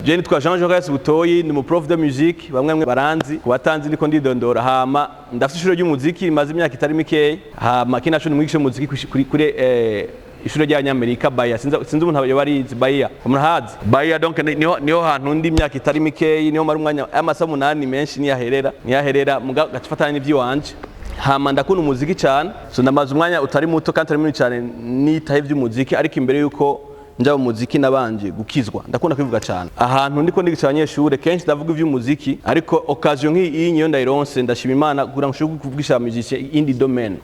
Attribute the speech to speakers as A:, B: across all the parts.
A: Je nitwa Jean Joris Butoyi ni mu prof de musique bamwe baranzi kubatanzi niko ndidondora hama ndafite ishuri ry'umuziki maze imyaka itari mikeyi hama kinashoni mwigisha umuziki kuri ishuri ry'Abanyamerika Bahia sinzi umuntu yabarizi Bahia umurahazi Bahia donc niho hantu ndi imyaka itari mikeyi niho mari umwanya amasaha 8 menshi niyaherera mugafatanya n'ivyi wanje hama ndakunda umuziki cyane so ndamaze umwanya utari muto kandi utari munini cyane nitahe ivy'umuziki ariko imbere yuko njya mu muziki nabanje gukizwa ndakunda kwivuga cyane ahantu ndiko ndigisha abanyeshure kenshi ndavuga ivy'umuziki ariko occasion nk'iyi niyo ndayironse ndashima Imana kugira ngo nshobore kuvugisha musicien indi domaine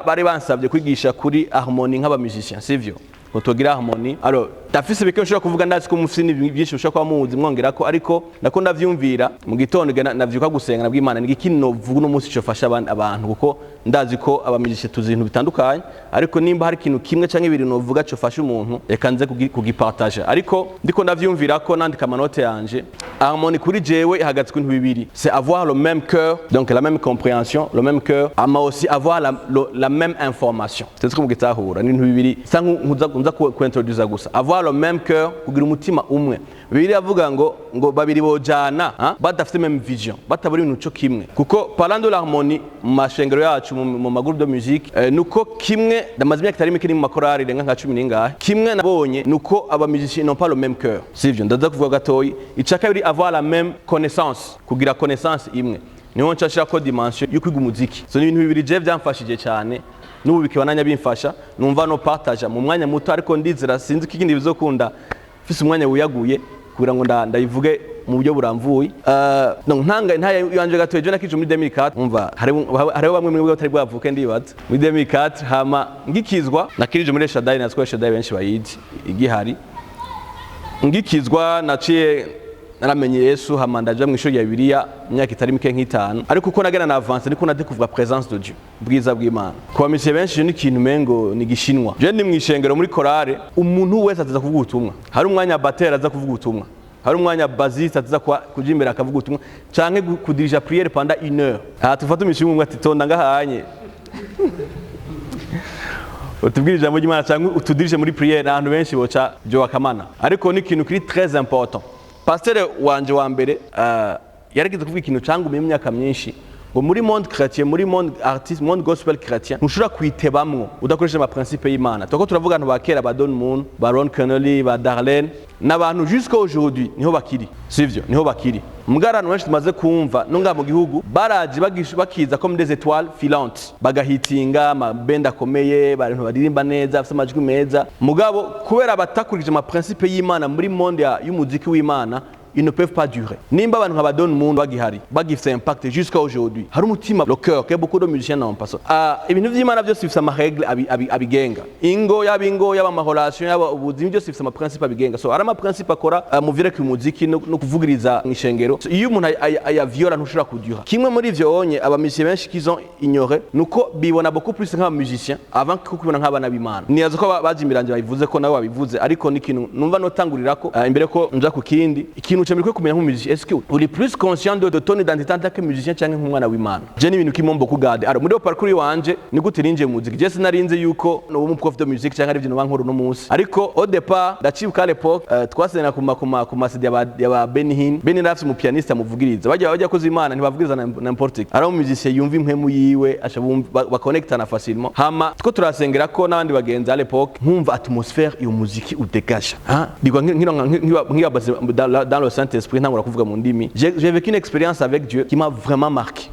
A: bari bansabye kwigisha kuri harmonie nk'aba musicien sivyo ngo tugira harmonie alors dafise bike nshobora kuvuga ndazi ko mufite byinshi ushaka kwa muzi mwongerako ariko ndakunda vyumvira mu gitondo navyuka gusenga nabwo Imana nigikino vuga no munsi cyo fasha abantu kuko ndazi ko abamisicien tuzi ibintu bitandukanye ariko nimba hari ikintu kimwe canke ibiri no vuga cyo fasha umuntu reka nze kugipartager ariko ndiko ndavyumvira ko nandika amanote yanje harmonie kuri jewe ihagatswe ibintu bibiri c'est avoir le même cœur donc la même compréhension le même cœur ama aussi avoir la même information c'est comme gitahura n'ibintu bibiri sanku nza kuintroduce gusa avoir le même cœur kugira umutima umwe bibiri avuga ngo babiri bojana badafite même vision bataburi ibintu cyo kimwe kuko parlant de l'harmonie mu mashengero yacu mu magroupe de musique nuko kimwe ndamaze imyaka itari mike mu makorari renga nka 10 n'ingahe kimwe nabonye nuko aba musiciens n'ont pas le même cœur sivyo ndaza kuvuga gatoyi icaka biri avoir la même connaissance kugira connaissance imwe niho nshashira ko dimension yo kwiga umuziki so n'ibintu bibiri je byamfashije cyane n'ubu bikibananya bimfasha numva no partage mu mwanya muto ariko ndizira sinzi kikindi bizokunda fise umwanya wiyaguye kugira ngo ndayivuge mu buryo buramvuye donc ntanga yanje gatoye je nakije muri 2004 umva hariho bamwe muri batari bwavuke ndibaza muri 2004 hama ngikizwa nakirije muri Shaddai natwe Shaddai benshi bayizi igihari ngikizwa naciye naramenye Yesu hama ndaje mu ishuri ya Bibiliya imyaka itari mike nk'itanu ariko uko nagena na avance niko nadekuvuga présence de Dieu bwiza bw'Imana kwa misye benshi ni kintu mengo ni gishinwa je ndi mu ishengero muri chorale umuntu wese ataza kuvuga ubutumwa hari umwanya batera aza kuvuga ubutumwa hari umwanya basiste ataza kuja imbere akavuga ubutumwa canke kudirija prière pendant 1 heure tufata imishinga umwe ati tonda ngahanye utubwira ijambo ry'Imana canke utudirije muri prière ahantu benshi boca byo wakamana ariko ni kintu kiri très important pasteur wanje wa mbere yaragize kuvuga ikintu cyangwa mu myaka myinshi ngo muri monde chrétien muri monde artiste monde gospel chrétien ntushura kwitebamwo udakoresha ama principe y'Imana toko turavuga abantu bakera ba Don Moon ba Ron Kenoly ba Darlene n'abantu jusqu'à aujourd'hui niho bakiri sivyo niho bakiri mugarano wenshi tumaze kumva nunga mu gihugu baraje bakiza comme des étoiles filantes bagahitinga amabenda akomeye abantu baririmba neza afite amajwi meza mugabo kubera batakurije ama principe y'Imana muri monde y'umuziki w'Imana ils ne peuvent pas durer. Nimba abantu nka Don Moon bagihari bagifite impact jusqu'à aujourd'hui. Hari umutima le cœur que beaucoup de musiciens n'ont pas. Ibintu vy'Imana byose bifite ama règle abigenga. Ingo yaba ama relation yaba ubuzima byose bifite ama principe abigenga. So ari ama principe akora mu vireke umuziki no kuvugiriza mwishengero. Iyo umuntu ayaviola ntushira kudura. Kimwe muri ivyo onye aba musiciens benshi qu'ils ont ignoré nuko bibona beaucoup plus nk'aba musiciens avant ko kubona nk'abana b'Imana. Niyazo ko bazimiranje babivuze ko nawe wabivuze ariko ni kintu numva no tangurirako imbere ko nja ku kindi ucemere kumenya nk'umuziki est-ce que uri plus conscient de ton identité en tant que musicien cyangwa nk'umwana w'Imana je ni ibintu kimombo kugade alors muri parcours wanje ni gute ninje muziki je sinarinze yuko no mu prof de musique cyangwa ibintu bankuru no munsi ariko au départ ndacibuka à l'époque twasena ku masidi ya Benihin Rafs mu pianiste amuvugiriza bajya koza Imana ntibavugiriza n'importe ari mu musicien yumva impemu yiwe ashabumva baconnectana facilement hama two turasengera ko n'abandi bagenzi à l'époque nkumva atmosphère iyo muziki udégage digwa nk'iyo dans le Saint-Esprit nangura kuvuga mu ndimi j'ai vécu une expérience avec Dieu qui m'a vraiment marqué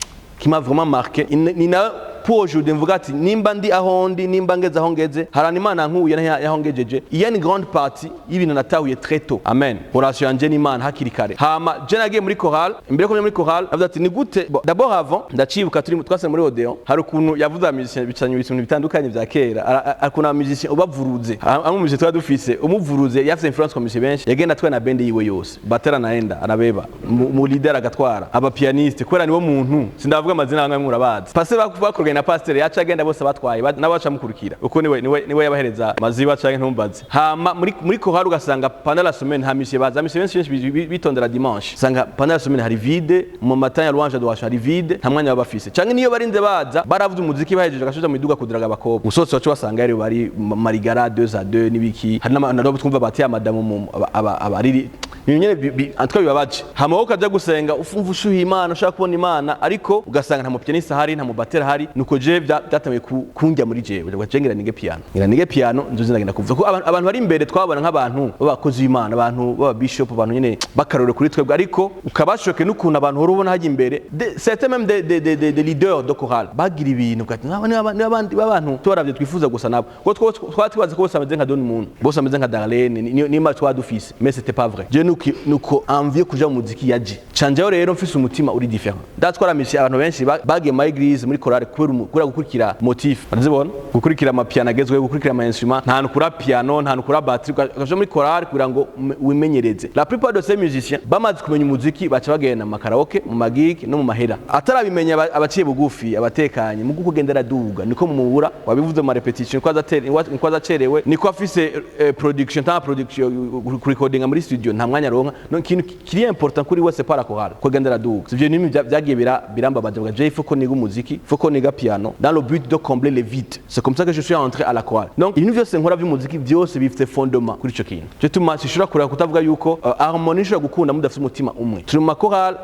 A: pour aujourd'hui mvuga ati nimba ndi ahondi nimba ngeze aho ngeze harana Imana nkuye yaho ngejeje il y a une grande partie y'ibintu natahuye très tôt amen relation yanje n'Imana hakiri kare hama je nagiye muri chorale imbere ko muri chorale avuga ati ni gute d'abord avant ndacibuka turi twase muri Odeon hari ukuntu yavuze musicien bicanye ibintu bitandukanye bya kera akuna musicien ubavuruze amu musicien twa dufise umuvuruze yafise influence ku musicien benshi yagenda twe na band yiwe yose batera naenda arabeba mu leader agatwara aba pianiste kwera niwo muntu sindavuga amazina amwe murabazi pasteur bakorwa na pasteur yaca agenda bose batwaye nabaca mukurikira uko niwe yabahereza maziba canke ntumbaze hama muri chorale ugasanga pendant la semaine hamishe baza benshi bitondera dimanche sanga pendant la semaine hari vide mu matin ya louange adoration hari vide nta mwanya babafise canke niyo barinze baza baravuze umuziki bahejeje gashoja mu iduga kudiraga abakobwa usotse wacu wasanga yari bari marigara 2 à 2 nibiki hari n'abo twumva bati ya madamu abariri nyene antwa bibabaje hama wowe ukaja gusenga ufumva ushuhiye Imana ushaka kubona Imana ariko ugasanga nta mupianiste hari nta mubatera hari nuko je byatamye kunjya muri jewe ugacengira nige piano nzuzi ndagenda kuvuga ko abantu bari imbere twabona nk'abantu babakozi b'Imana abantu baba bishop abantu nyene bakarore kuri twebwe ariko ukabashoke n'ukuntu abantu urubona haje imbere c'était même des leaders de chorale bagira ibintu kati n'abandi babantu twaravye twifuza gusa nabo ko twatwibaza ko bose ameze nka Don Moon bose ameze nka Darlene ni ma twa dufise mais c'était pas vrai je nuko envie kuja mu muziki yaje canje rero mfise umutima uri different datwara misi abantu benshi bagiye mu église muri chorale kubera gukurikira motif bazibona gukurikira ama piano agezwe gukurikira ama instrument nta nukura piano nta nukura batterie ukaje muri chorale kugira ngo wimenyereze la plupart de ces musiciens bamaze kumenya umuziki baca bagenda mu karaoke mu magig no mu mahera atarabimenya abaciye bugufi abatekanye mu kugendera duga niko mumubura wabivuze mu repetition ko azacerewe niko afise production ta production recording muri studio nta mwanya ronka no kintu kiri important kuri wese para chorale kugendera duga sivyo nimi byagiye birambabaje bwa je faut niga umuziki faut qu'on niga piano dans le but de combler les vides c'est comme ça que je suis entré à la chorale donc ibintu byose nkora by'umuziki byose bifite fondement kuri ico kintu je tuma sishura kureka kutavuga yuko harmonie ishobora gukunda mudafite umutima umwe turi mu chorale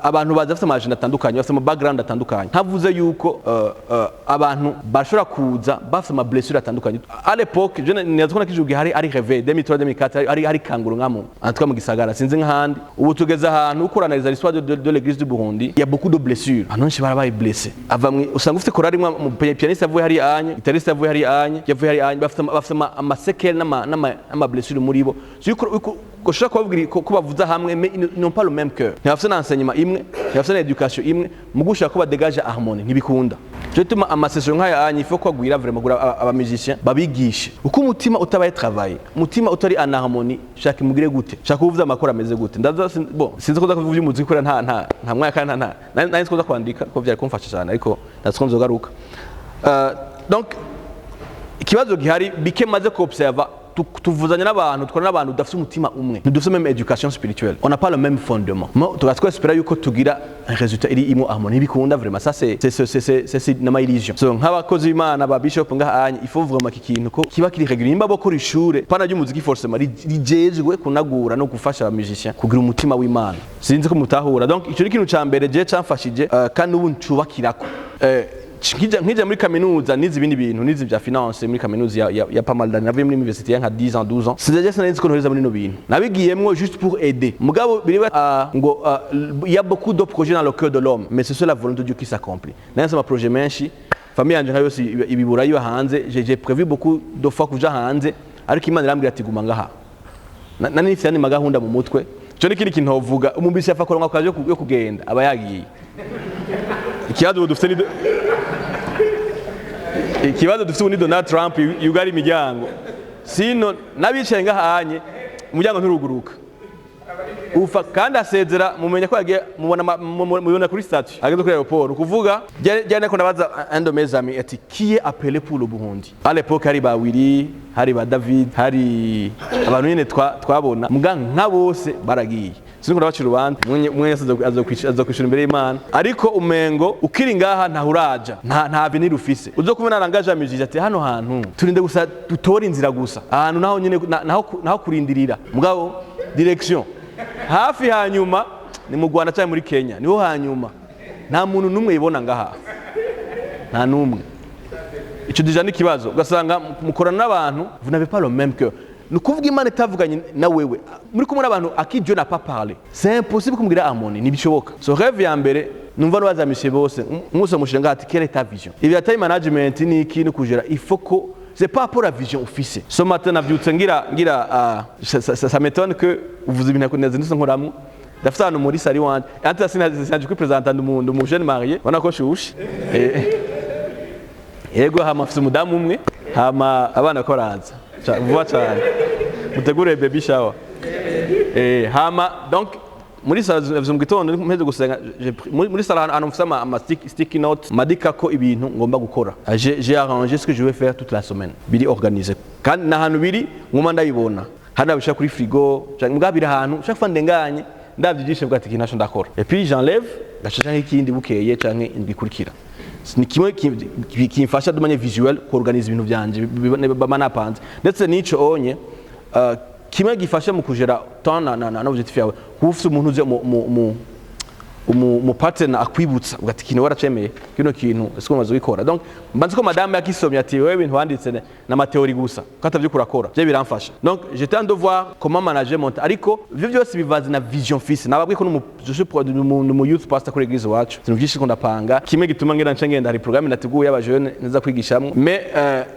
A: abantu bazafite amajana atandukanye bafite ama background atandukanye havuze yuko abantu bashobora kuza bafite ama blessure atandukanye à l'époque je nazikona kijugi hari rêvé 2003 2004 hari kanguru ngamo antwa mu gisagara sinzi nk'ahandi ubu tugeze ahantu ukoranariza l'histoire de l'église du Burundi il y a beaucoup de blessures anonshi barabaye blessé avamwe usanga ufite chorale imwe pianiste avuye hari anye guitariste avuye hari anye yavuye hari anye bafite ama séquelles n'ama blessure muri bo ushaka kubabwira ko bavuza hamwe mais ils n'ont pas le même cœur ntibafite n'enseignement imwe ntibafite n'education imwe mugushaka ko badégage harmonie ntibikunda je tuma amasession nk'aya anye faut ko gwira vraiment gura aba musiciens babigishe uko umutima utabaye travailler umutima utari en harmonie shaka mugire gute shaka kuvuza amakora ameze gute ndaza bon sinzi ko kuvuza umuziki kora nta mwanya kandi nta nzi ko kwandika ko byari kumfasha cyane ariko ndatsiko nzogaruka donc ikibazo gihari bike maze ko observer tuvuzanya n'abantu twara n'abantu dafite umutima umwe dufite même éducation spirituelle on n'a pas le même fondement tugatwa espera yuko tugira un résultat iri imo harmonie bikunda vraiment ça c'est na ma illusion so nk'abakozi b'Imana ba bishop ngahanye il faut vraiment kikintu ko kiba kiri régulier imba bokora ishure pana ry'umuziki forcément rijejwe kunagura no gufasha aba musiciens kugira umutima w'Imana sinzi ko mutahura donc ico kintu ca mbere je camfashije kandi ubu ncubakirako nkija muri kaminuza nizi ibindi bintu nizi bya finance muri kaminuza ya pas mal d'années navuye muri université ya nka 10 ans 12 ans c'est sinzi ko ntoreza muri no bintu nabigiyemwo juste pour aider mugabo biriwe ngo il y a beaucoup de projets dans le cœur de l'homme mais c'est seule la volonté de Dieu qui s'accomplit nane sama projet menshi famille yanje nka yose ibibura yo hanze j'ai prévu beaucoup de fois kuja hanze ariko Imana irambwira ati guma ngaha nani nifite ni magahunda mu mutwe cyo nikiri kintu hovuga umumbisi yafa koronka kaje yo kugenda aba yagiye ikibazo dufite ikibazo dufite ni Donald Trump yugari imiryango sino nabicaye ngahanye umuryango nturuguruka ufa kandi asezera mumenya ko yagiye mubona kuri statut ageze kuri aéroport kuvuga jyane ko nabaza un de mes amis ati qui est appelé pour le Burundi à l'époque hari ba Willy hari ba David hari abantu nyene twabona muganga nka bose baragiye sinko ndabacira urubanza mwenye azokwishura imbere y'Imana ariko umengo ukiri ngaha ntahuraja nta bintu rufise uzo kubona arangaje amujije ati hano hantu turinde gusa dutora inzira gusa ahantu naho nyene naho kurindirira mugabo direction hafi hanyuma ni mu Rwanda cyangwa muri Kenya niho hanyuma nta muntu numwe yibona ngaha nta numwe ico deja ni kibazo ugasanga mukorana n'abantu vous n'avez pas le même cœur nukuvuga Imana itavuganye na wewe muri kumwe n'abantu aki Dieu n'a pas parlé c'est impossible kumubwira harmonie nibishoboka so rêve ya mbere numva n'abazamishe bose umunsi mushinga ati quelle est ta vision ibi ya time management ni ikintu kujera il faut que c'est pas pour la vision officielle ce matin navyutse ngira ça m'étonne que uvuze ibintu kuneza ndetse nkoramwe dafite hano muri sari wanje ante sinaje kwipresenter umuntu mu jeune marié wana ko shushe yego hama afite umudamu umwe hama abana koranza vuba cyane mutegure baby shower hama donc muri sala mu gitondo mpeze gusenga muri sala hano mfite ama sticky notes madika ko ibintu ngomba gukora j'ai arrangé ce que je vais faire toute la semaine biri organisé kandi na hano biri ngoma ndayibona hana bisha kuri frigo mugabira ahantu chaque fois ndenganye ndavyigishe bwati kinasho ndakora et puis j'enlève gashaka nk'ikindi bukeye canke indikurikira ni kimwe kimfasha de manière visuelle ko organiser ibintu byanje bamanapanze ndetse nico onye kimwe gifasha mu kugera temps na objectif yawe ufite umuntu uze mu partner akwibutsa ugati kintu waracemeye kino kintu ese umaze gukora. Donc mbanze ko madame yakisomye ati wewe ibintu wanditse na mateori gusa katavyo kurakora je biramfasha. Donc j'étais en devoir comment manager mon ariko ivyo byose bivaze na vision fils nababwiye ko je suis mu youth pastor kuri église wacu tunuvyishi ko ndapanga kimwe gituma ngenda ncengenda hari programme nateguye aba jeune neza kwigishamwe mais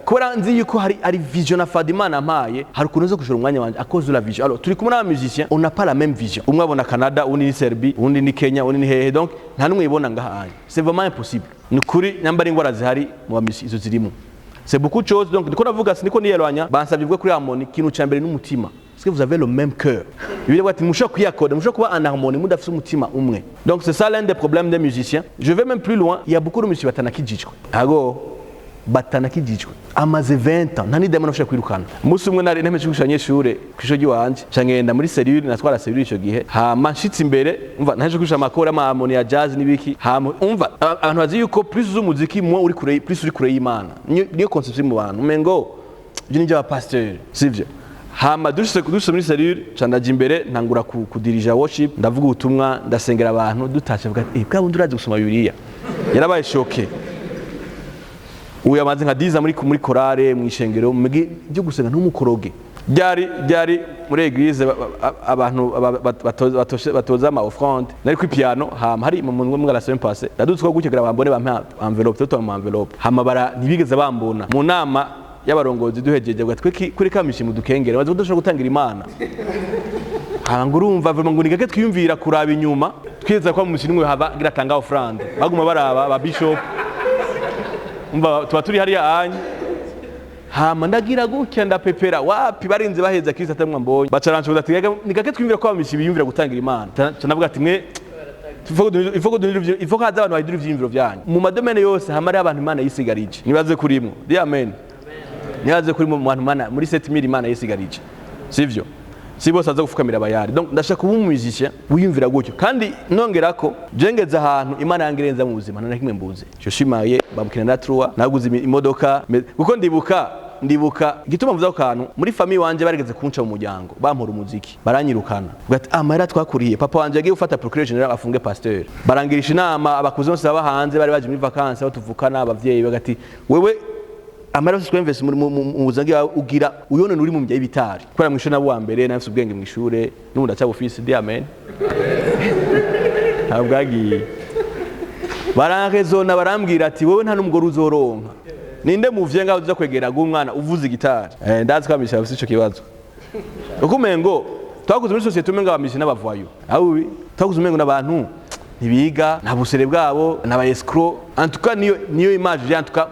A: kora nzi yuko hari vision na Fadima nampaye hari kunoza kushora umwanya wanje à cause de la vision. Alors turi kumwe n'aba musiciens on n'a pas la même vision, umwe abona Canada undi ni Serbie undi ni Kenya undi ni hehe, donc nta numwe ibona ngaha c'est vraiment impossible. Ni kuri nyambari ngwara zihari mu bamisi izo zirimo c'est beaucoup de choses. Donc ndiko navuga siniko niyelwanya bansabye bwo kuri harmonie kintu cyambere n'umutima. Est-ce que vous avez le même cœur? Il veut dire mushaka kuyakode mushaka kuba en harmonie mudafite umutima umwe. Donc c'est ça l'un des problèmes des musiciens. Je vais même plus loin, il y a beaucoup de musiciens batanakijijwe ago batanakijijwe amaze 20 ans nani demo nafasha kwirukana. Musi umwe nari ntemeje gushanye shure kwishogi wanje cyangenda muri cellule natwara cellule ico gihe hama nshitse imbere umva naje kwisha amakora ama harmonie ya jazz nibiki hama umva abantu bazi yuko plus z'umuziki mwa uri kure plus uri kure y'Imana niyo concept mu bantu umengo je n'ijya pasteur sivyo. Hama dushe muri cellule candaje imbere ntangura kudirija worship ndavuga ubutumwa ndasengera abantu dutashe vuga bwa bundi urazi gusoma Bibiliya yarabaye choqué. Uya maze nka 10 muri korale mwishengero byo gusenga n'umukoroge byari muri église abantu batoza ama offrande nari ku piano hama hari mu la semaine passée ndadutswa gukegera bambone bampa envelope toto mu envelope hama bara nibigeze bambona mu nama y'abarongozi duhejeje gatwe kuri kamishimo dukengere bazo dushaka gutangira Imana hanga urumva vraiment ngo nigake twiyumvira kuraba inyuma twizeza kwa mu mushinwe haba giratanga offrande baguma baraba ba bishop umva tuba turi hariya anye hama ndagira gutya ndapepera wapi barinze baheza Kristo atamwa mbonye bacarancho batatiga nigake twiyumvira kwa mishi biyumvira gutangira Imana cyanavuga ati mwe ifoko haza abantu bayidura ivyimviro byanyu mu madomene yose hamari abantu Imana yisigarije nibaze kurimo amen nibaze kuri mu bantu Imana muri 7000 Imana yisigarije sivyo si bose aza gufukamira abayari. Donc ndashaka kuba umusicien wiyumvira gutyo kandi nongerako jengeze ahantu Imana yangirenza mu buzima nana kimwe mbuze je suis marié bamukina na trois naguze imodoka kuko ndibuka gituma mvuza kantu muri famille wanje barigeze kunca mu muryango bampora umuziki baranyirukana ugati amara twakuriye papa wanje yagiye gufata procureur general afunge pasteur barangirisha inama abakuze bose baba hanze bari baje muri vacances batuvukana abavyeyi bagati wewe amara se kwemvese mu buzangi ugira uyone nuri mu mbyaye bitari kwera mwisho nabo wa mbere nafise ubwenge mu ishure n'ubundi acha office amen abwagi barankezona barambwira ati wewe nta numugore uzoronka ninde muvye ngaho uza kwegera gumwana uvuza gitari ndazi kwamisha bafise ico kibazo ukumengo twakuze muri societe umenga bamishi n'abavayo aho twakuze umengo n'abantu ntibiga nta busere bwabo n'aba escroc en tout cas niyo image en tout cas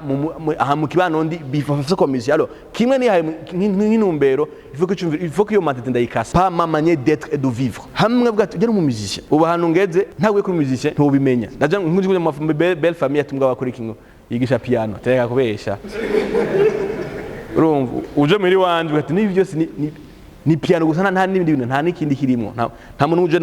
A: mu kibano ndi bifafise komisiyo. Alors kimwe ni nk'inumbero il faut que yo matete ndayikasa pas ma manière d'être et de vivre hamwe bwa tugera mu musicien uba hanu ngeze ntagwe kuri musicien ntubimenya ndaje nk'uje mu belle famille atumwa bakora ikingo yigisha piano tereka kubesha urumva uje muri wanje ugati nibi byose ni piano gusa nta n'ibindi bintu nta n'ikindi kirimo nta muntu uje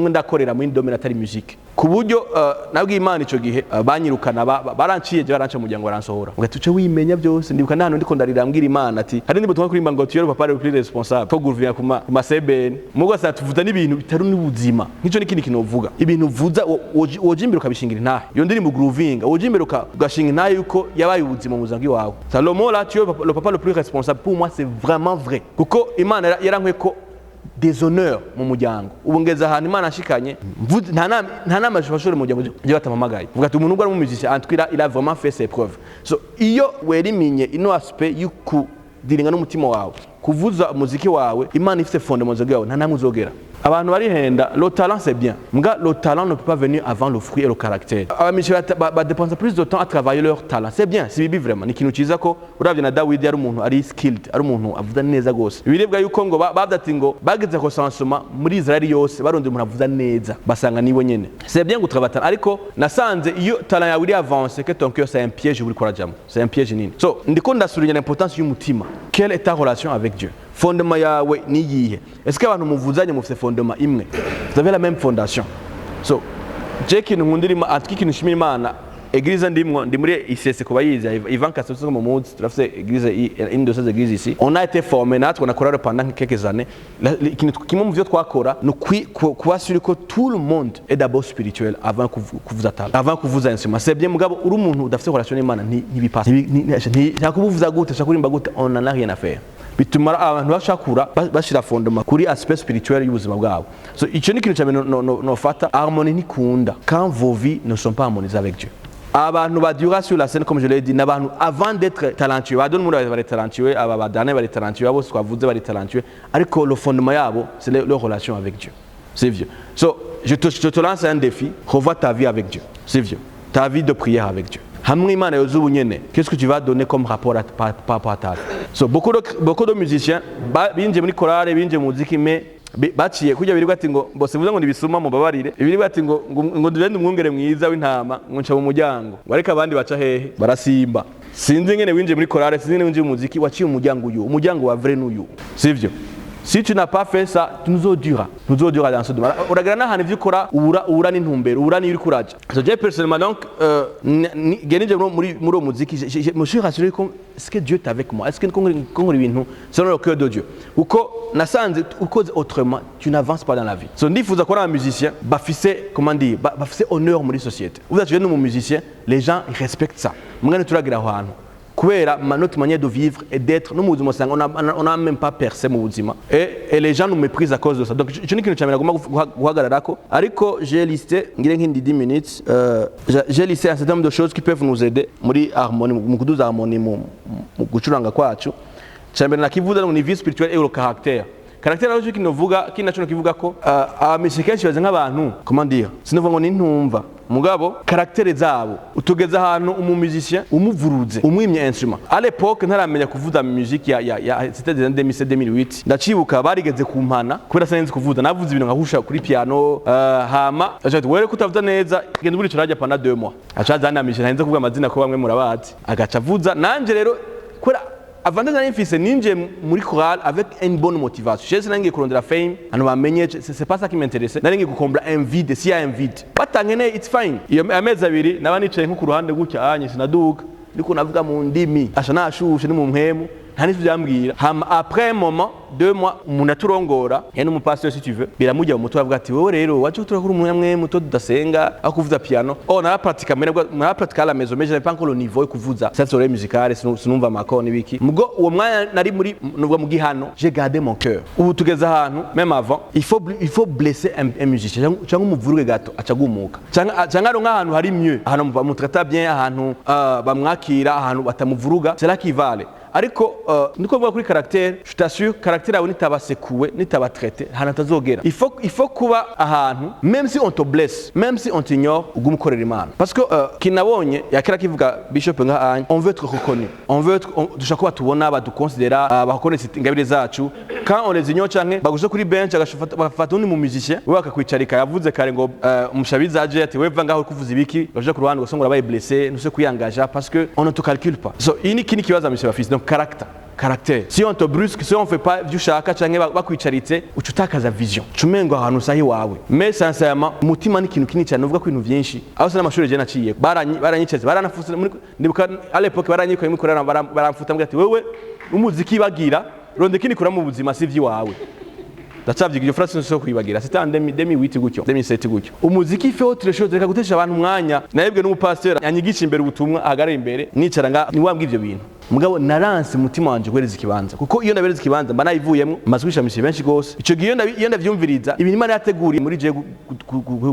A: ndakorera muri domaine atari musique ku buryo nabwiye Imana ico gihe banyirukana baranciye baranca mu muryango baransohora ugati uce wimenya byose ndibuka nta ndiko ndarira mbwira Imana ati hari ndimo twa kurimba ngo tuyero papa le plus responsable ko gouverner kuma sebene mugo sa tuvuza n'ibintu bitari n'ubuzima nk'ico n'ikindi kinovuga ibintu vuza wojimbira ukabishingira ntahe iyo ndiri mu groovinga wojimbira ugashinga ntahe yuko yabaye ubuzima mu muzangi wawe Salomo là tu es le papa le plus responsable pour moi c'est vraiment vrai kuko Imana yarankwe ko déshonneur mu muryango ubu ngeze ahantu Imana ashikanye nta nama jifashore mu muryango je batamamagaye vuga ati umuntu ugwa mu musicien en tout cas il a vraiment fait ses preuves. So iyo weriminye ino aspect yuku diringa n'umutima wawe kuvuza muziki wawe Imana ifite fondement yawe nta namwe uzogera. Abantu bari henda le talent c'est bien mga le talent ne peut pas venir avant le fruit et le caractère. Abamishi dépenser plus de temps à travailler leur talent c'est bien si bibi vraiment ni kintu ciza ko uravye na Dawidi ari umuntu ari skilled ari umuntu avuza neza gose birebwa yuko ngo badati ngo bageze ko sansuma muri Israel yose baronde umuntu avuza neza basanga nibo nyene c'est bien gutravailler ariko nasanze iyo talent yawe iri avance que ton cœur c'est un piège uri korajamo c'est un piège nini. So ndiko ndasubinya l'importance y'umutima. Quelle est ta relation avec Dieu? Fondement yawe ni yihe? Est-ce que abantu muvuzanye mufite fondement imwe? Vous avez la même fondation. So je kintu nkundirima atiki kintu shimira Imana église ndimwo ndi muri ICC kuba yize Ivan Kasotso mu Muzi turafise église une de ces églises ici on a été formé natwe on a chorale pendant quelques années kimwe mu byo twakora no kuba sûr que tout le monde est d'abord spirituel avant que vous attendre avant que vous instrument c'est bien mugabo uri umuntu udafite relation n'Imana ntibipasa ntakubuvuza gute shakurimba gute on n'a rien à faire bituma abantu bashakura bashira fondement kuri aspect spirituel y'ubuzima bwabo so ico ni kintu cyane no fata harmonie nikunda quand vos vies ne sont pas harmonisées avec Dieu abantu badura sur la scène comme je l'ai dit n'abantu avant d'être talentueux badone muri bari talentueux aba badane bari talentueux abo twavuze bari talentueux ariko le fondement yabo c'est leur relation avec Dieu c'est vieux so je te lance un défi revois ta vie avec Dieu c'est vieux ta vie de prière avec Dieu hamwe Imana yozubu nyene qu'est-ce que tu vas donner comme rapport par rapport à ta vie so beaucoup de musiciens binje muri chorale binje mu muziki mais baciye kujya biri bati ngo bose vuze ngo nibisuma mu babarire ibiri bati ngo ndende umwungere mwiza w'intama nca mu muryango wareka abandi baca hehe barasimba sinzi ngene winje muri chorale sinzi ngene winje mu muziki waciye umuryango wa vrai n'uyu sivyo si tu n'as pas fait ça tu nous audiras dans ce domaine uragira n'ahantu ivyo ukora ubura n'intumbero ubura n'iri kuraje so j'ai personnellement donc genije muri muziki je me suis rassuré que est-ce que Dieu est avec moi est-ce que qu'on ibintu selon le cœur de Dieu uko nasanze ukoze autrement tu n'avances pas dans la vie so ndifuza ko un musicien bafise comment dire bafise honneur muri société uza tu es un musicien les gens ils respectent ça mugane turagira ahantu kubera notre manière de vivre et d'être nous muzima sanga on a même pas percé mu buzima et les gens nous méprisent à cause de ça donc je n'ai qu'une chamera guhagararako ariko j'ai listé ngire nk'indi 10 minutes j'ai listé un certain nombre de choses qui peuvent nous aider muri harmonie mu kuduza harmonie mu gucuranga kwacu chamera nakivuza ngo ni vie spirituelle et le caractère alors kinovuga kinacho kivuga ko abamishikenshi baze nk'abantu comment dire sinovuga ngo nintumva mugabo caractère zabo utugeza ahantu umumuzicien umuvuruze umwimye instrument à l'époque ntaramenya kuvuza musique ya c'était des années 2007-2008 ndacibuka barigeze kumpana kubera senzi kuvuza navuze ibintu nkahusha kuri piano hama aje were kutavuza neza genda buri turajya pana 2 mois acaza namishe ntarinze kuvuga amazina ko bamwe murabazi agaca avuza nanje rero kubera avant d'aller faire ninja muri chorale avec une bonne motivation. Je sais nangi kurondera fame, anu bamenye c'est pas ça qui m'intéressait. Nangi gukombla un vide, s'il y a un vide. Batangene it's fine. Iyo amezi abiri nabanicaye nko ku ruhande gutya anye sinaduka. Ndiko navuga mu ndimi, ashana ashushe ni mu mpemu. Ntani byambwira. Après un moment, 2 mois, umuntu aturongora, yani mu pasteur si tu veux. Biramujya mu mutwe avuga ati wowe rero waje turakura umwe muto tudasenga akuvuza piano. Oh na pratique à la maison mais j'avais pas encore le niveau yo kuvuza. Cette soirée musicale sinumva makoni biki. Mugo uwo mwanya nari muri nuvuga mu gihano, j'ai gardé mon cœur. Ubu tugeza ahantu même avant, il faut blesser un musicien. Cyangwa umuvuruge gato acagumuka. Cyangwa ro nk'ahantu hari mieux. Ahantu bamutrata bien, ahantu bamwakira, ahantu batamuvuruga. C'est là qui va aller. Ariko ndiko mvuga kuri caractère je t'assure caractère yawe nitabasekuwe nitabatraité hanatazogera il faut kuba ahantu même si on te blesse même si on t'ignore ugumukorera Imana parce que kinabonye yakira kivuga bishop nga anye on veut être reconnu on veut être dushaka kuba tubona baduconsidera abakonesi ingabire zacu quand on les ignore canke bagushe kuri bench agafata undi mu musicien we bakakwicarika yavuze kare ngo umushabiza aje ati weva ngaho kuvuza ibiki baje ku ruhande gusongora baye blessé nous se kuyangaja parce que on ne te calcule pas so ini kini kibaza monsieur fils donc caractère si on te brusque si on fait pas du shaka canke bakwicaritse ucutakaza vision cumengo ahantu sahi wawe mais sincèrement umutima ni kintu kinini cyane uvuga ko ibintu byinshi aho se n'amashuri je naciye baranyiceze baranafuse ndibuka à l'époque baranyikoye muri korana baramfuta mbwa ati wewe umuziki bagira ronde kini kura mu buzima sivyi wawe ndacavye iyo phrase nso kwibagira c'était en 2008 gutyo 2007 gutyo umuziki fait autre chose reka gutesha abantu mwanya nayebwe n'umupasteur yanyigisha imbere ubutumwa ahagara imbere nicara nga niwambwa ivyo bintu mugabo naranse mutima wanje kwereza ikibanza kuko iyo ndabereza ikibanza mba nayivuyemo mazwisha mishi benshi gose ico gihe iyo ndavyumviriza ibintu Imana yateguriye muri je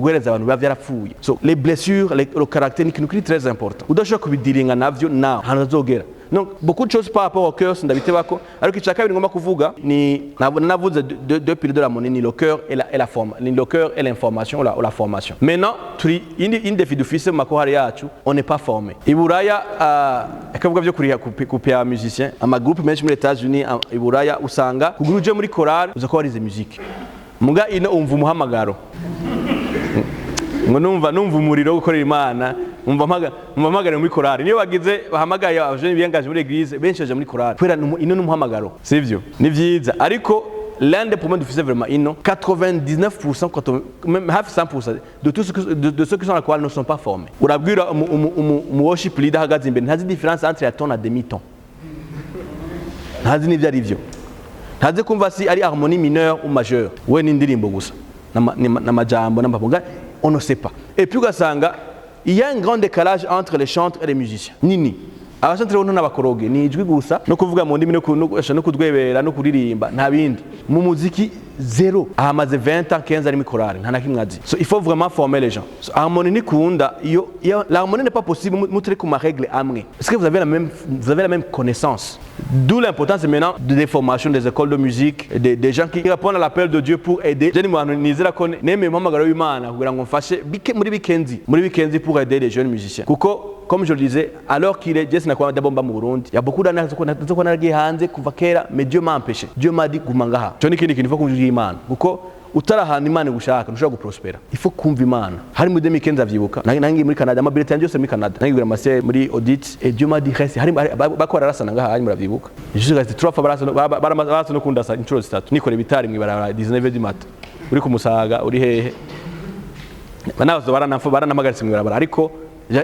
A: guhereza abantu bavya yarapfuye so les blessures le caractère ni kintu très important udashobora kubidiringa navyo now hano azogera donc beaucoup de choses par rapport au cœur ndabitebako ariko icaka biri ngomba kuvuga ni navuze deux piliers de la monnaie ni le cœur et la forme ni le cœur et l'information ou la formation maintenant turi indi défi dufise mu makorali yacu on n'est pas formé iburaya akavuga byo kuriha kupia musicien ama groupe menshi muri États-Unis iburaya usanga kuguruje muri chorale uza ko warize musique muga ino umva umuhamagaro ngo numva umuriro gukorera Imana umva muri chorale niyo bagize bahamagaye abajeni biyangaje muri église benshi baje muri chorale kwera ino n'umuhamagaro sivyo ni vyiza ariko l'un des problèmes du festival vraiment ino, 99%, même 100% de ceux qui sont à la chorale ne sont pas formés. Ou la worship leader a une différence entre la tonne et demi-ton. Ntazi n'ivyo arivyo. Ntazi kumva si ari harmonie mineure ou majeure. We n'indirimbo gusa. N'amajambo n'amabonga, on ne sait pas. Et puis ugasanga il y a un grand décalage entre les chantres et les musiciens. Nini. Abashantre bo n'abakoroge ni ijwi gusa no kuvuga mu ndimi no kudwebera no kuririmba nta bindi. Mu muziki zero. Ahamaze 20 ans 15 ans ari chorale nta nakimwe azi. So il faut vraiment former les gens. So, harmonie ni kunda l'harmonie n'est pas possible montrer comme règle amwe. Est-ce que vous avez la même connaissance? D'où l'importance maintenant des formations des écoles de musique, des gens qui répondent à l'appel de Dieu pour aider. Je nizera ko neme mamagaro y'Imana kugira ngo mfashe muri weekends pour aider les jeunes musiciens. Kuko comme je le disais, alors qu'il est Jesse nakwa dabomba mu Burundi, il y a beaucoup d'années ko naragiye hanze kuva kera, mais Dieu m'a empêché. Dieu m'a dit gumangaha. Cyo ni kindi kintu kumvira Imana. Kuko utarahana Imana gushaka ntushobora guprospera. Il faut kumva Imana. Hari mu 2015 avyibuka. Nangi muri Canada, amabilité yanje yose muri Canada. Nangi gura master muri audit et Dieu m'a dit reste. Hari bakora rasana ngaha hari muravyibuka. Je reste 3 fois barasa no kundasa inshuro zitatu. Nikore bitari mwibarara 19 du matin. Uri kumusaga, uri hehe. Banazo baranamagaritse mwibarara ariko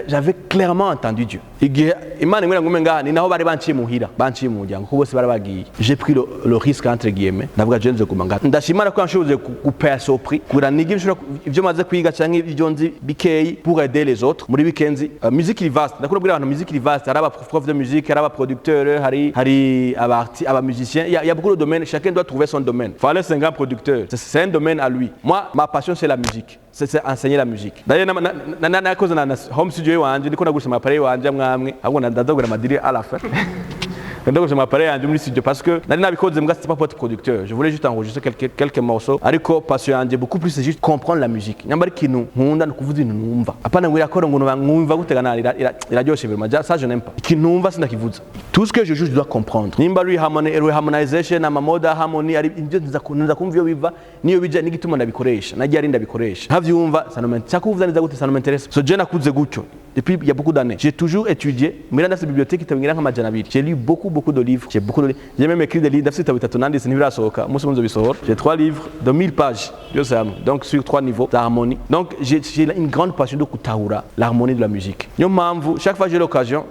A: j'avais clairement entendu Dieu. J'ai pris le risque entre guillemets. Pour aider les autres. Musique vaste. Musique vaste. Prof de musique, producteur, musicien. Il y a beaucoup de domaines. Chacun doit trouver son domaine. Fallait c'est un grand producteur. C'est un domaine à lui. Moi, ma passion c'est la musique. C'est enseigner la musique. D'ailleurs, home studio wanje ndiko nagurisha appareil wanje amwamwe ahubwo ndazagura amadiri à la fin. Ndagurisha appareil wanje muri studio parce que nari nabikoze mbwa c'est pas pour être producteur. Je voulais juste enregistrer quelques morceaux. Ariko passion yanje beaucoup plus c'est juste comprendre la musique. Nyambari kintu nkunda nukuvuza ibintu numva. Apana ngo yakora ngo numva gutegana iraryoshe vraiment. Ça je n'aime pas. Kintu numva sinakivuza. Tout ce que je juste dois comprendre. Nimba harmonization na moda harmony ari ibyo nza kumva biva niyo bija n'igituma ndabikoresha. Nagiye ari ndabikoresha. Havyumva ça ne m'intéresse neza gute ça ne m'intéresse. So je nakuze gutyo. Depuis il y a beaucoup d'années. J'ai toujours étudié. Dans cette bibliothèque itabingira nk'amajana abiri. J'ai lu beaucoup de livres. J'ai même écrit des livres d'afite bitatu nanditse ntibirasohoka. Musi munzo bisohora. J'ai 3 livres de 1000 pages. Donc sur 3 niveaux d'harmonie. Donc j'ai une grande passion de kutahura l'harmonie de la musique. Chaque fois j'ai l'occasion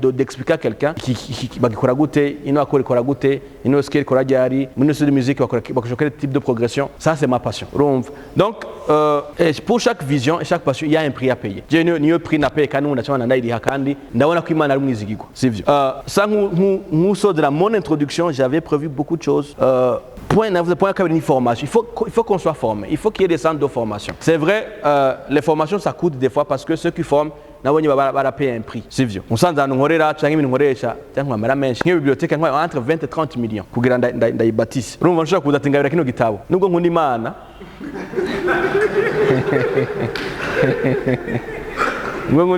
A: d'expliquer à quelqu'un qui bakora gute, ino akora gute, ino scale kora ryari, ino de musique bakora quel type de progression. Ça c'est ma passion. Donc pour chaque vision et chaque passion, il y a un prix à payer. J'ai un prix à payer quand on a changé d'aide kandi ndabona ko Imana ari mwizigirwa. Sivyo. Ça de mon introduction, j'avais prévu beaucoup de choses. Point une formation. Il faut qu'on soit formé. Il faut qu'il y ait des centres de formation. C'est vrai, les formations ça coûte des fois parce que ceux qui forment nabonye payer un prix. Sivyo. Musanza nkorera cyangwa ibintu nkoresha cyangwa amara menshi. Nk'iyo bibliothèque entre 20 et 30 millions kugira ndayibatise. Urumva nshaka kuzatingabira kino gitabo. Nubwo nkunda Imana. Non.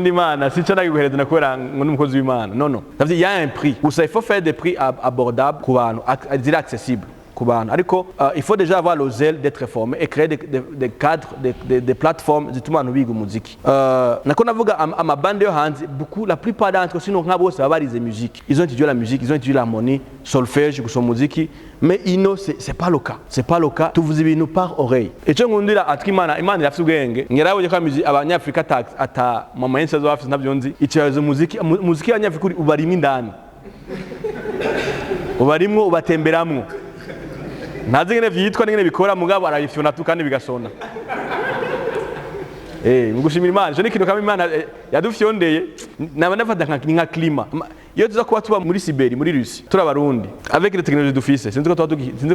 A: Ça veut dire il y a un prix. Il faut faire des prix abordables, accessibles. Il faut déjà avoir le zèle d'être formé et créer des cadres, des plateformes de tout le monde. La plupart d'entre eux, sinon, ils musique. Ils ont étudié la musique, ils ont étudié l'harmonie, solfège, musique. Mais c'est pas le cas. C'est pas le cas. Tout vous avez nous par oreille. Et tu dis là, Imana il a fait genge. Ngera uje kwa musique abanyafrika ata mama yense zo afite nabyonzi. Ikibazo musique y'abanyafrika ubarimo indani. Ubarimwo ubatemberamwo. Ntazi ngene vyitwa n'ingene bikora mugabo arabifyona tu kandi bigasona. Ngushimira Imana. Je ni kintu kama Imana yadufyondeye nabafata nka climat. Iyo tuza kuba tuba muri Siberi muri Russie turabarundi avec les technologies d'office sinzi ko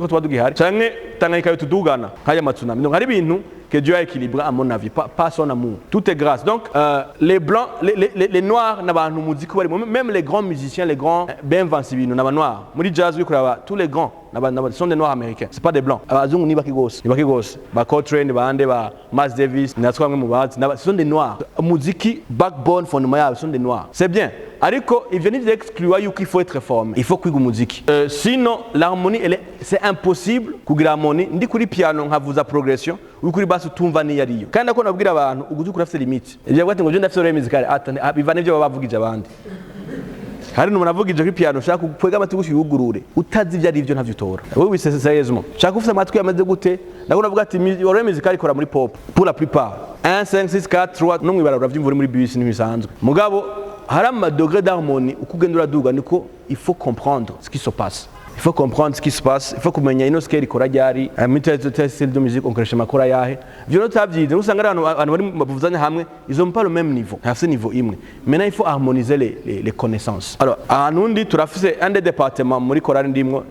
A: tuba tugihari canke Tanganyika tudugana nk'aya matsunami donc hari ibintu que Dieu a équilibré à mon avis pas son amour tout est grâce donc les blancs les noirs n'abantu muziki bari même les grands musiciens les grands benvansi ibintu n'aba noirs muri jazz wikuraba tous les grands sont des noirs américains c'est pas des blancs abazungu ni baki gose ba Coltrane bande ba Miles Davis natwe bamwe mu bazi ce sont des noirs muziki backbone fondement yabo sont des noirs c'est bien ariko il vient d'exclure qu'il faut être formé il faut kwiga muziki sinon l'harmonie c'est impossible kugira harmonie ndi kuri piano nkavuza progression uri kuri bass utumva ni yariyo kandi ako nabwira abantu uguzi kurafite limite ibyo gwate ngo je ndafite oreille musicale biva n'ibyo babavugije abandi hari umuntu avugije kuri piano ushaka kwega amatwi gushyugurure utazi ibyo ari byo ntavyo utora wowe wisesesezemo ushaka ufite amatwi yamaze gute ndabona avuga ati ore music ikora muri pop pour la plupart 1 5 6 4 3 no mwibara uravyumva muri bus ntibisanzwe mugabo hari ama degré d'harmonie uko ugenda uraduga niko il faut comprendre ce qui se passe. Il faut comprendre ce qui se passe, il faut kumenya ino scale ikora ryari, style de musique onkoresha makora yahe. Vyo notavyize usanga abantu bari bavuzanya hamwe, ils ont pas le même niveau. Hafise niveau imwe. Maintenant il faut harmoniser les connaissances. Alors, ahanundi turafise un des départements muri chorale ndimwo,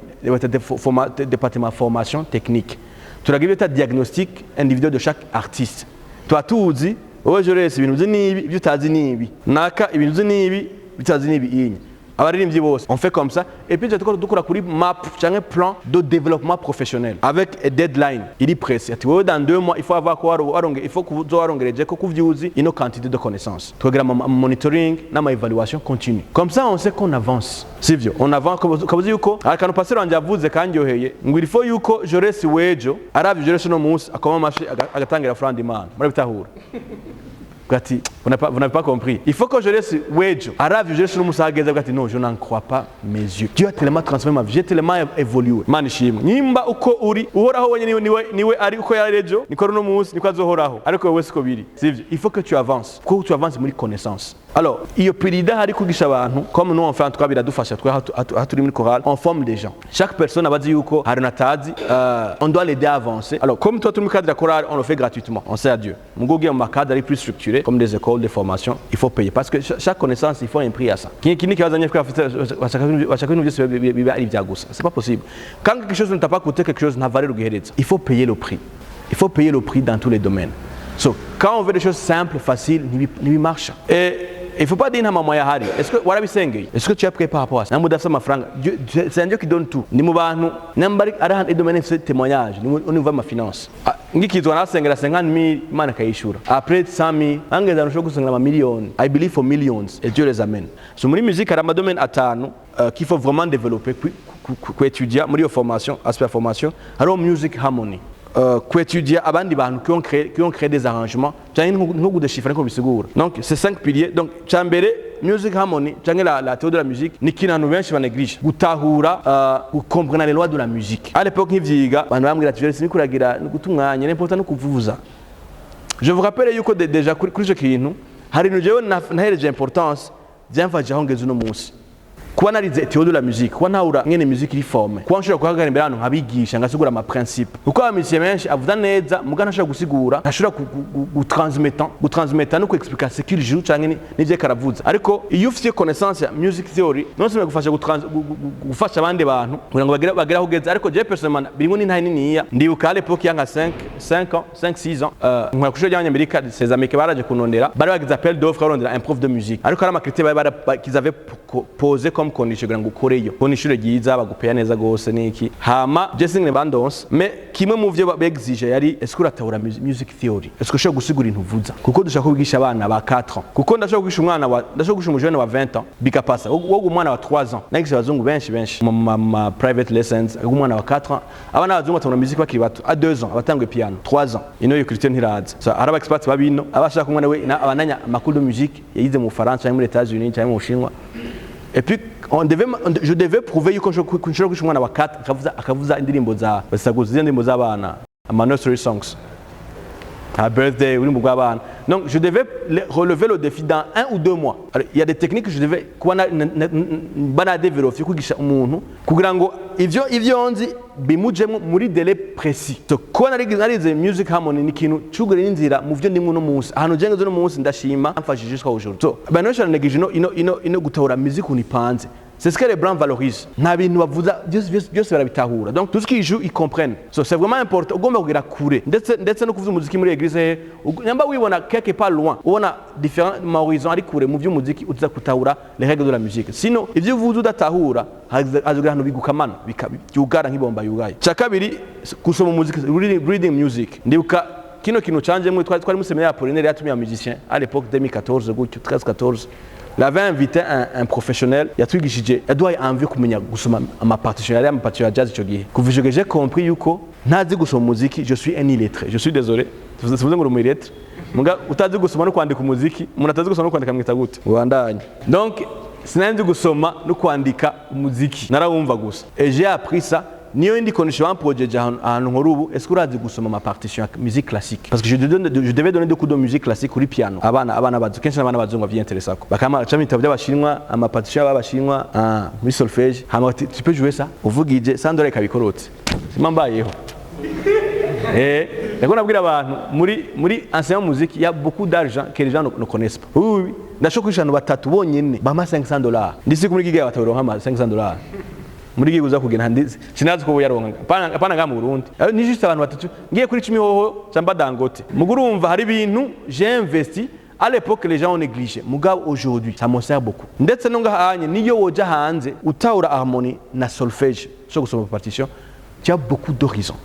A: département formation technique. Turagira ta diagnostic individuel de chaque artiste. Toi tuzi, wowe Joresi ibintu uzi nibi, ibyo utazi nibi. Naka ibintu uzi nibi, bitazi nibi inye. On fait comme ça et puis j'ai dukora kuri map un plan de développement professionnel avec un deadline il est précis dans 2 mois il faut avoir quoi il faut que vous arongereje ko kuvyuzi ino quantité de connaissances programme monitoring na ma évaluation continue comme ça on sait qu'on avance sivyo on avance kabuzi yuko akano passer wanje avuze kanyoheye ngo il faut yuko Joresi wejo aravye Joresi no munsi akoma amashi agatangira frandi man muri bitahura Gati, vous n'avez pas compris. Il faut que je laisse Wejo. Arabe, je laisse le Gati. Non, je n'en crois pas mes yeux. Dieu a tellement transformé ma vie, j'ai tellement évolué. Manishim. Nimba uko uri, uhoraho wenye niwe ari uko yarejo, niko no musi, niko azohoraho. Ariko wewe siko biri. Il faut que tu avances. Ko tu avances muri connaissance. Alors, iyo pirida hari kugisha abantu, comme nous on fait en tout cas biradufasha twa haturi muri chorale, on forme des gens. Chaque personne abazi yuko hari natazi, on doit l'aider à avancer. Alors, comme toi tu mu cadre de chorale, on le fait gratuitement. On sait à Dieu. Mugogi en cadre est plus structuré comme des écoles de formation, il faut payer parce que chaque connaissance il faut un prix à ça. C'est pas possible. Quand quelque chose ne t'a pas coûté quelque chose n'a valeur il faut payer le prix. Il faut payer le prix dans tous les domaines. So, quand on veut des choses simples, faciles, ni marche. Et il faut pas dire na maman ya hari. Est-ce que tu as pris par rapport à ça? C'est un Dieu qui donne tout. Ni mu bantu nambari arahan et domaine ce témoignage. On y voit ma finance. Ngikizwa nasengera 50,000 imana kayishura. Après 100,000 angeza no gusengera ma millions. I believe for millions et Dieu les amène. So muri musique ara ma domaine atanu qu'il faut vraiment développer ku étudier muri formation, aspect formation, alors music harmony. Étudier abandi bantu qui ont créé des arrangements nko déchiffrer ko bisigura donc c'est 5 piliers donc cyambere music harmony cyangwa la théorie de la musique ni kintu benshi baneglige gutahura comprendre les lois de la musique à l'époque nk'ivyiga bantu bambwira ati je nikuragira gutumwanya n'important no kuvuza je vous rappelle yuko déjà kuri ce kintu hari no jewe nahereje importance byamfaje aho ngeze no munsi kuba narize théorie de la musique kuba nahura ngene musique iri forme kuba nshobora kuhagarara imbere hano nkabigisha ngasigura ama principe kuko abamisye menshi avuga neza mugana ashobora gusigura ashobora gutransmettre no kuexpliquer ce qu'il joue cyangwa n'ivyo karavuza ariko iyo ufite connaissance ya music theory non sema gufasha gufasha abandi bantu kugira ngo bagera hugeza ariko je personnellement biringo ni ntayi niniya ndibuka à l'époque yanga 5 ans 5-6 ans nkora kusho y'Amerika ces américains baraje kunondera bari bagize appel d'offre barondera un prof de musique ariko ari amacrité qu'ils avaient posé comme condition kugira ngo ukoreyo ko nishure ryiza bagupeya neza gose niki hama Jessing ne bandonse mais kimwe mu vyo begzije yari est-ce que uratahura music theory est-ce que ushobora gusigura intu vuza kuko dushaka kubigisha abana ba 4 ans kuko ndashaka kugisha umujene wa 20 ans bikapasa wowe umwana wa 3 ans nagisha abazungu benshi ma private lessons umwana wa 4 ans abana bazungu batahura music bakiri bato à 2 ans abatangwe piano 3 ans ino yo Christian ntiraza so araba experts babino abashaka umwana we abananya makuru de musique yayize mu France cyangwa muri États-Unis cyangwa mu Bushinwa. Et puis je devais prouver que je suis un wa 4 akavuza indirimbo za basaguza indirimbo z'abana ama nursery songs à birthday uri mu bw'abana donc je devais relever le défi dans 1 ou 2 mois. Alors, il y a des techniques que je devais développer kugisha umuntu kugira ngo ivyo nzi bimujemo muri délai précis. So ko narize music harmony ni kintu cugure n'inzira mu vyo ndimwe no munsi ahantu jengezo no munsi ndashima amfashije jusqu'à aujourd'hui. So abantu néglige ino gutahura musique unipanze. C'est ce que les blancs valorisent. Nta bintu bavuza byose barabitahura. Donc tout ce qu'ils jouent ils comprennent. So c'est vraiment important ugomba kugira kure ndetse no kuvuza umuziki muri église nyamba wibona quelque part loin ubona différents horizons ari kure mu vy'umuziki uza kutahura les règles de la musique. Sinon ivyo uvuza udatahura hazogira hano bigukamana byugara nk'ibomba yugaye. Cha kabiri kusoma umuziki reading music. Ndibuka kino kintu canje mwe twari mu séminaire Apollinaire yatumiye musicien à l'époque 2014 gutyo 13-14. Il avait invité un professionnel, il a twigishije yaduhaye envie kumenya gusoma ama partition ya jazz ico gihe. Kuva ico gihe j'ai compris yuko ntazi gusoma umuziki, je suis un illettré. Je suis désolé. Tuvuze ngo uri illettré. Muga utazi gusoma no kwandika umuziki, umuntu atazi gusoma no kwandika mwita gute. Ubandanye. Donc sinanzi gusoma no kwandika umuziki narawumva gusa et j'ai appris ça niyo indi condition projet ahantu nkora ubu est-ce que urazi gusoma ma partition ya musique classique parce que je devais donner des cours de musique classique kuri piano abana bazo kenshi n'abana bazungu bavyiinteressa ko bakama cha mitabo by'abashinwa ama partition y'abashinwa muri solfège hama tu peux jouer ça uvugije sandore kabikorotse simambayeho Yako nabwira abantu muri enseignement musique il y a beaucoup d'argent que les gens ne connaissent pas. Oui, ndashokwisha abantu batatu bonyene bama $500. Ndisi kumuri giga batabironka ama $500. Muri giga uza kugena handizi. Sinazi ko yaronka. Apana nga mu Burundi. Ni juste abantu batatu. Ngiye kuri 10 hoho cyamba Dangote. Mugurumva hari ibintu j'ai investi. À l'époque, les gens ont négligé. Mugabo aujourd'hui, ça me sert beaucoup. Ndetse no ngahanye niyo woja hanze utaura harmonie na solfège. So gusoma partition. Tu as beaucoup d'horizons.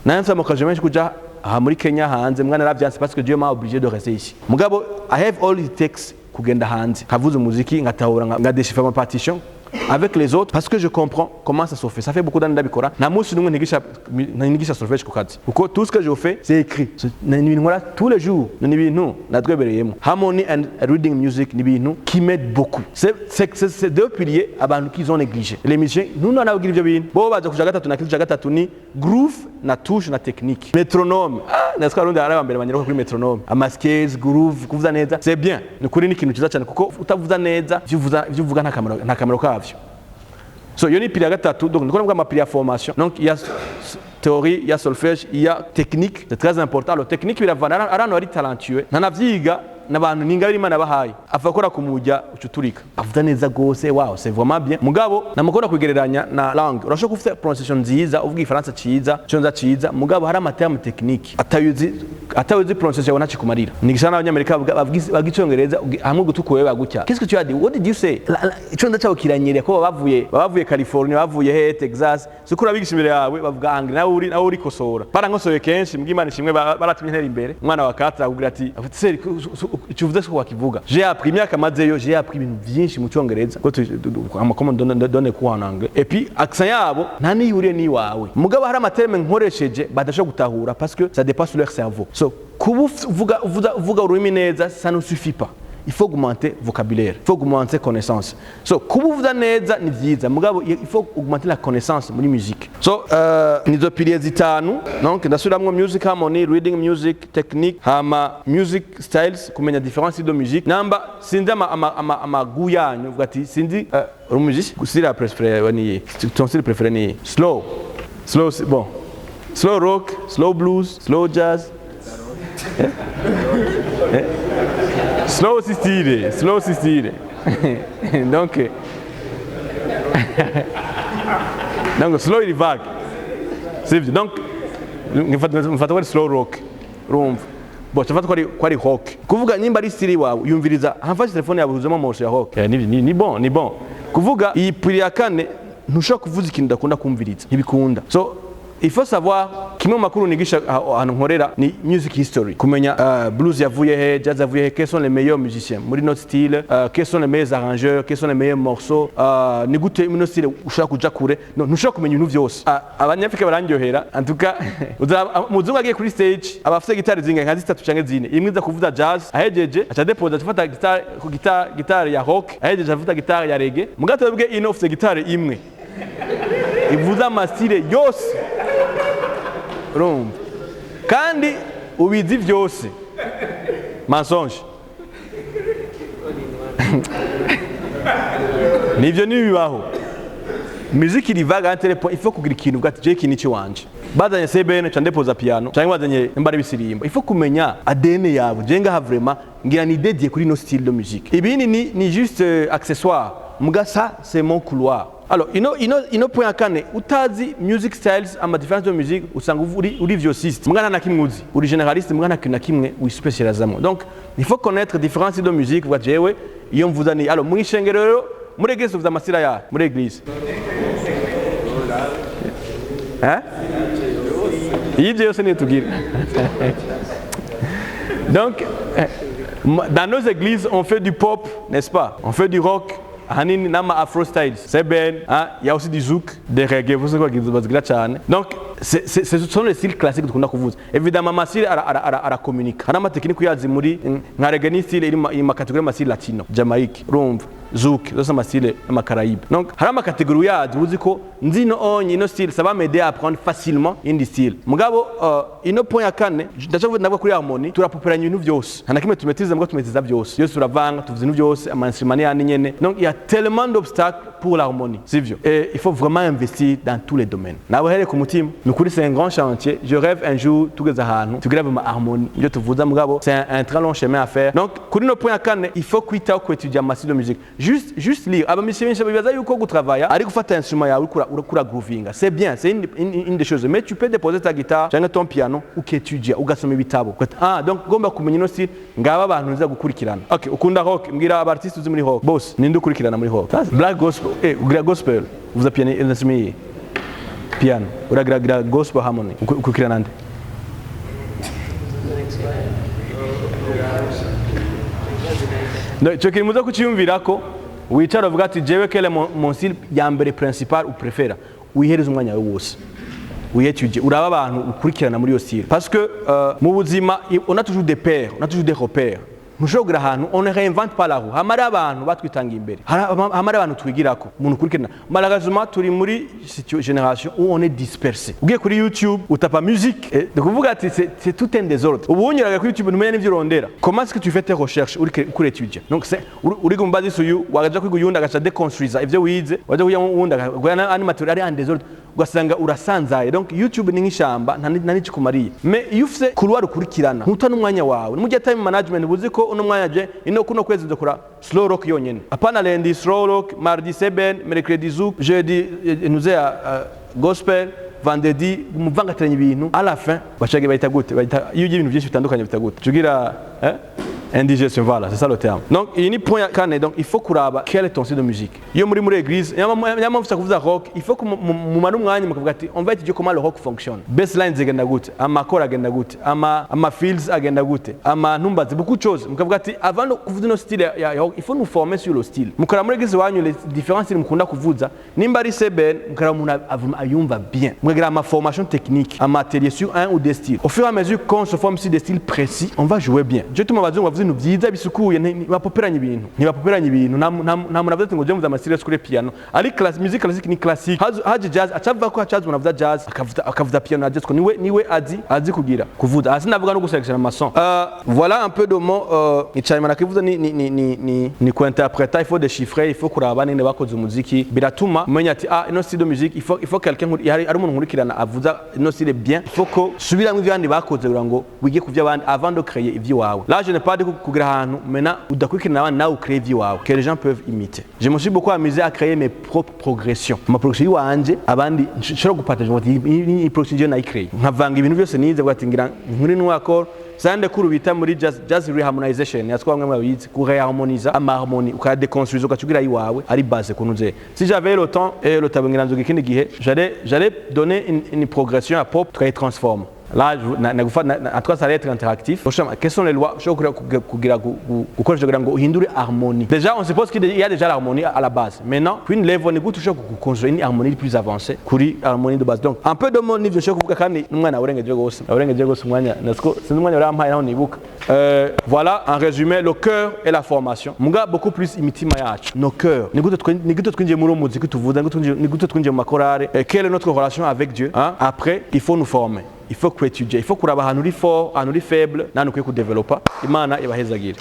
A: Nansa mokaje menshi kuja muri Kenya hanze mwana ravyanse parce que Dieu m'a obligé de rester ici. Mugabo I have all it takes kugenda hanze. Kavuza umuziki ngatahura ngadeshifama ma partition avec les autres parce que je comprends comment ça se fait. Ça fait beaucoup d'années d'abikora. Na musi numwe ntigisha solfège ku kazi. Uko tout ce que je fais c'est écrit. Ni ibintu nkora tous les jours. Ni ibintu natwebereyemo. Harmony and reading music ni ibintu qui m'aide beaucoup. C'est deux piliers abantu qui ont négligé. Les musiciens nous n'en avons ivyo bintu. Bo baza kuja gatatu na kitu gatatu ni groove na touche na technique. Métronome. Nasika rundi arabambere banyerako kuri métronome. Amaskez groove kuvuza neza. C'est bien. Ni kuri ni kintu ciza cyane kuko utavuza neza vyuvuga nta kamero kavyo. So yoni pili ya gatatu donc ndiko navuga ma pili ya formation. Donc il y a théorie, il y a solfège, il y a technique, c'est très important. Le technique biravana arano ari talentueux. Nanavyiga n'abantu ningabiri Imana bahaye. Afakora kumujya ucuturika. Avuga neza gose, wow, c'est vraiment bien. Mugabo namukora kugereranya na langue. Urashobora kufite pronunciation nziza, uvuga ifaransa ciza, cyonza ciza, mugabo hari amaterme technique. Atayuzi pronunciation naci kumarira. Nigishana n'abanyamerika bavuga icyongereza hamwe gutukuwe bagutya. Qu'est-ce que tu as dit? What did you say? Icyonza cyawo kiranyereye ko bavuye California, bavuye he Texas. Sukura bigisha imbere yawe bavuga angle nawe uri kosora. Parankosoye kenshi mbwimana ishimwe baratumye intera imbere. Umwana wa Katra avuga ati ucuvuze ko wakivuga. J'ai appris imyaka mazeyo, j'ai appris ibintu byinshi mu cyongereza. Ko amakoma donne ku en anglais. Et puis accent yabo nta niyuriye ni wawe. Mugabo hari amaterme nkoresheje badasha gutahura parce que ça dépasse leur cerveau. So kuvuga ururimi neza ça ne suffit pas. Il faut augmenter vocabulaire, il faut augmenter connaissance. So kuvuga neza ni vyiza mugabo il faut augmenter la connaissance muri musique. So nizo piliers zitanu donc ndasubiramwo music harmony, reading music, technique, hama music styles kumenya différence de musique. Namba sinzi amagu yanyu uvuga ati sinzi umuziki style préféré ni ton style préféré ni slow bon, slow rock, slow blues, slow jazz. Slow si style. Donc slow il vague. C'est donc mfata slow rock. Rumva. Bo chafata kwari rock. Kuvuga nyimba ari style wawe yumviriza hamfashe telefone yawe uzemo amosho ya rock. Ni bon. Kuvuga iyi pili ya kane ntushaka kuvuza ikintu ndakunda kumviriza. Ntibikunda. So il faut savoir kimwe makuru nigisha ahantu nkorera ni music history kumenya blues yavuye he jazz yavuye he quels sont les meilleurs musiciens muri notre style quels sont les meilleurs arrangeurs quels sont les meilleurs morceaux ni gute muri style ushaka kuja kure no ntushaka kumenya ibintu byose abanyafrika barandyohera en tout cas muzungu agiye kuri stage abafite gitari zinga nka zitatu canke zine imwe za kuvuza jazz ahejeje acha deposa afata gitari ya rock ahejeje afata gitari ya reggae mugato bwe ino ufite gitari imwe ivuza amastile yose rumva kandi ubizi vyose mensonge nivyo nibibaho muziki rivaga entre point il faut kugira ikintu bwati je kintu ciwanje bazanye sebene cande poza piano cyangwa bazanye imbare bisirimba il faut kumenya ADN yabo je ngaha vraiment ngira ni dédié kuri no style de musique ibini ni juste accessoire muga ça c'est mon couloir. Alors, ino point akane utazi music styles ama difference de musique usanga uri violiste mwana na kimwuzi uri généraliste mwana na kimwe wispecializamo. Donc il faut connaître différents styles de musique wa jewe iyo mvuza ni alors muri shengero muri église uvuza amasira ya muri église yije yose ni tugira. Donc dans nos églises on fait du pop, n'est-ce pas? On fait du rock. Hanini nama afro styles c'est ben il y a aussi du zouk des reggae vous savez quoi bazgira cyane. Donc ce sont les styles classiques dukunda kuvuza évidemment masile ara communique ana ma technique yazi muri nka reggae ni style iri ma catégorie masile latino Jamaica rumva zouk, zose ama style y'amakarayibe. Donc hari amakategori yazo uzi ko nzi no onye ino style ça va m'aider à apprendre facilement indi style. Mugabo ino point ya kane ndacavuga nabwo kuri harmonie turapoperanya ibintu byose. Nta nakimwe tumetiza mbwo tumetiza byose. Yose turavanga tuvuze ibintu byose ama instruments yani nyene. Donc il y a tellement d'obstacles pour l'harmonie. C'est vieux. Et il faut vraiment investir dans tous les domaines. Nawe hele ku mutima nukuri c'est un grand chantier. Je rêve un jour tugeze ahantu tugira ma harmonie. Ibyo tuvuza mugabo c'est un très long chemin à faire. Donc kuri no point ya kane il faut kwita ku étudier amasi de musique. Juste lire. Aba mishimisha bibaza yuko gutravaya ari gufata instrument yawe ukura groovinga. C'est bien, c'est une des choses. Mais tu peux déposer ta guitare, cyangwa ton piano uketudia ugasoma ibitabo. Donc gomba kumenya no style ngaba abantu nza gukurikirana. Okay, ukunda rock, mbwira aba artiste uzi muri rock. Boss, ninde ukurikirana muri rock? Black gospel, gospel. Vous avez piano l'instrument piano. Uragira gospel harmony. Ukurikirana nde? Cyo kiri muza kuciyumvirako wicara uvuga ati jewe kele mon style ya mbere principal ou préfère wihereza umwanya wawe wose uyetuje uraba abantu ukurikirana muri yo style parce que mu buzima on a toujours des pairs, on a toujours des repères. Mushobora ahantu on ne réinvente pas la roue. Hamara abantu batwitanga imbere. Hamara abantu twigirako. Umuntu kurikirana. Malheureusement turi muri génération où on est dispersé. Ugiye kuri YouTube utapa musique. Donc kuvuga ati c'est tout un désordre. Ubunyiraga kuri YouTube numenya n'ivyo urondera. Comment est-ce que tu fais tes recherches uri étudier? Donc c'est uri gumbazi suyu wagaja kwiga uyunda agacha déconstruire ivyo wize. Waje kuya uyunda gwana animateur ari en désordre. Ugasanga urasanzaye. Donc YouTube ni nk'ishamba nta n'ikikumariye. Mais iyo ufise couloir ukurikirana ntuta n'umwanya wawe. Mu gihe time management buzi ko uno mwanya je ino kuno kwezi ndokora slow rock yonyene. Apana lundi slow rock, mardi seben, mercredi zouk, jeudi nuze gospel, vendredi muvangatiranye ibintu. À la fin bashage bayita gute? Bayita iyo ibintu byinshi bitandukanye bitagute. Tugira indigestion, voilà, c'est ça le terme. Donc il y a un point kane, donc il faut kuraba quel est ton style de musique. Yo muri église, yama mfisa kuvuza rock, il faut que mu manu mwanya mukavuga ati on va étudier comment le rock fonctionne. Bassline zigenda gute, ama chord agenda gute, ama fills agenda gute, ama numbazi beaucoup de choses. Mukavuga ati avant de kuvuza no style ya rock, il faut nous former sur le style. Mukara muri église wanyu les différents styles mukunda kuvuza, nimba ari seben, mukara umuntu ayumva bien. Mukagira ma formation technique, ama atelier sur un ou deux styles. Au fur et à mesure qu'on se forme sur des styles précis, on va jouer bien. Je te m'avais dit ibintu byiza bisukuye ntibapoperanye ibintu nta muntu avuze ngo je muza amasire kuri piano ari musique classique ni classique haje jazz acava ko jazz unavuza jazz akavuza piano jazz ko niwe azi kuvuza asi navuga no guselectiona amason. Voilà un peu de mon icayimana kivuza ni kuinterpréter, il faut déchiffrer, il faut kuraba nene bakoze umuziki biratuma umenya ati ino style de musique il faut quelqu'un ari umuntu nkurikirana avuza ino style bien, il faut ko subira mu byandi bakoze kugira ngo wige kuvya abandi avant de créer ivyo wawe. Là je n'ai pas dit kugira ahantu maintenant udakurikirana abandi nawe créer ivyo wawe que les gens peuvent imiter. Je me suis beaucoup amusé à créer mes propres progressions. Ma progression wanje abandi nshobora gupartager ni progression na créer. Nkavanga ibintu byose nize bwatingira nkuri n'uwakora sande kurubita muri jazz reharmonization yatwa bamwe babizi ku reharmoniza ama harmonie ukaya déconstruire ukacugira iwawe ari base kunuze. Si j'avais le temps et le tabingira nzoga ikindi gihe j'allais donner une progression à pop tukay transforme. Là, en tout cas, ça va être interactif. Quelles sont les lois? Déjà, on suppose qu'il y a déjà l'harmonie à la base. Maintenant, puis une lèvre, on est toujours construire une harmonie plus avancée, une harmonie de base. Donc, un peu de mon niveau, je voilà, en résumé, le cœur et la formation. Munga beaucoup plus imitima yacu. Nos cœurs. Quelle est notre relation avec Dieu? Après, il faut nous former. Il faut étudier, il faut kuraba ahantu uri fort, ahantu uri faible, nani ukwiye kudevelopa. Imana ibahezagire.